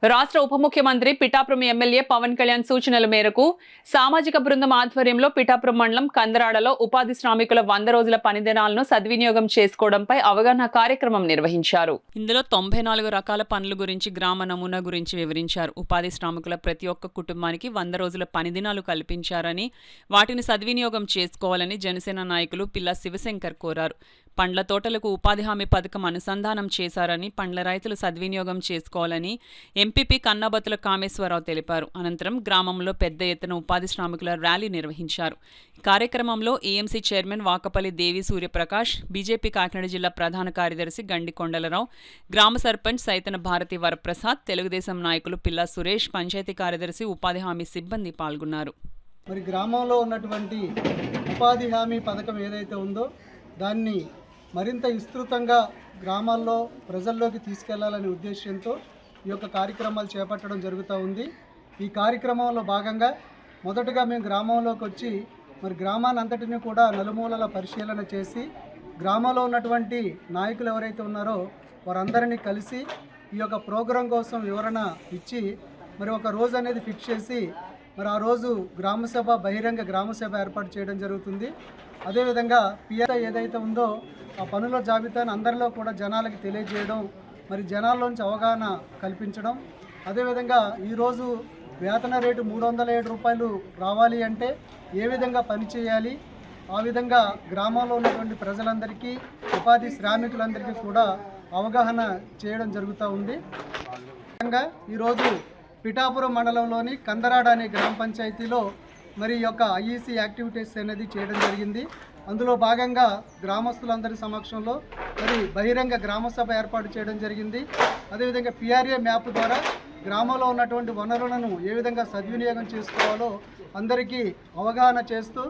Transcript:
రాష్ట్ర ఉప ముఖ్యమంత్రి పిఠాపురం ఎమ్మెల్యే పవన్ కళ్యాణ్ సూచనల మేరకు సామాజిక బృందం ఆధ్వర్యంలో పిఠాపురం మండలం కందరాడలో ఉపాధి శ్రామికుల 100 రోజుల పని దినాలను సద్వినియోగం చేసుకోవడంపై అవగాహన కార్యక్రమం నిర్వహించారు. ఇందులో 94 రకాల పనుల గురించి, గ్రామ నమూనా గురించి వివరించారు. ఉపాధి శ్రామికుల ప్రతి ఒక్క కుటుంబానికి 100 రోజుల పని దినాలు కల్పించారని, వాటిని సద్వినియోగం చేసుకోవాలని జనసేన నాయకులు పిల్ల శివశంకర్ కోరారు. పండ్ల తోటలకు ఉపాధి హామీ పథకం అనుసంధానం చేశారని, పండ్ల రైతులు సద్వినియోగం చేసుకోవాలని ఎంపీపీ కన్నాబత్తుల కామేశ్వరరావు తెలిపారు. అనంతరం గ్రామంలో పెద్ద ఎత్తున ఉపాధి శ్రామికుల ర్యాలీ నిర్వహించారు. కార్యక్రమంలో ఏఎంసీ చైర్మన్ వాకపల్లి దేవి సూర్యప్రకాష్, బీజేపీ కాకినాడ జిల్లా ప్రధాన కార్యదర్శి గండి కొండలరావు, గ్రామ సర్పంచ్ సైతన భారతి వరప్రసాద్, తెలుగుదేశం నాయకులు పిల్లా సురేష్, పంచాయతీ కార్యదర్శి, ఉపాధి హామీ సిబ్బంది పాల్గొన్నారు. మరి గ్రామంలో ఉన్నటువంటి ఉపాధి హామీ పథకం ఏదైతే ఉందో దాన్ని మరింత విస్తృతంగా గ్రామాల్లో ప్రజల్లోకి తీసుకెళ్లాలనే ఉద్దేశంతో ఈ యొక్క కార్యక్రమాలు చేపట్టడం జరుగుతూ ఉంది. ఈ కార్యక్రమంలో భాగంగా మొదటగా మేము గ్రామంలోకి వచ్చి మరి గ్రామాన్ని అంతటిని కూడా నలుమూలల పరిశీలన చేసి గ్రామంలో ఉన్నటువంటి నాయకులు ఎవరైతే ఉన్నారో వారందరినీ కలిసి ఈ యొక్క ప్రోగ్రాం కోసం వివరణ ఇచ్చి మరి ఒక రోజు అనేది ఫిక్స్ చేసి మరి ఆ రోజు గ్రామసభ, బహిరంగ గ్రామసభ ఏర్పాటు చేయడం జరుగుతుంది. అదేవిధంగా పిఆర్ ఏదైతే ఉందో ఆ పనుల జాబితాను అందరిలో కూడా జనాలకి తెలియజేయడం, మరి జనాల్లోంచి అవగాహన కల్పించడం. అదేవిధంగా ఈరోజు వేతన రేటు 307 రూపాయలు రావాలి అంటే ఏ విధంగా పనిచేయాలి, ఆ విధంగా గ్రామంలో ఉన్నటువంటి ప్రజలందరికీ, ఉపాధి శ్రామికులందరికీ కూడా అవగాహన చేయడం జరుగుతూ ఉంది. ఈరోజు పిఠాపురం మండలంలోని కందరాడ అనే గ్రామ పంచాయతీలో మరి యొక్క ఐఈసీ యాక్టివిటీస్ అనేది చేయడం జరిగింది. అందులో భాగంగా గ్రామస్తులందరి సమక్షంలో మరి బహిరంగ గ్రామసభ ఏర్పాటు చేయడం జరిగింది. అదేవిధంగా పిఆర్ఏ మ్యాప్ ద్వారా గ్రామంలో ఉన్నటువంటి వనరులను ఏ విధంగా సద్వినియోగం చేసుకోవాలో అందరికీ అవగాహన చేస్తూ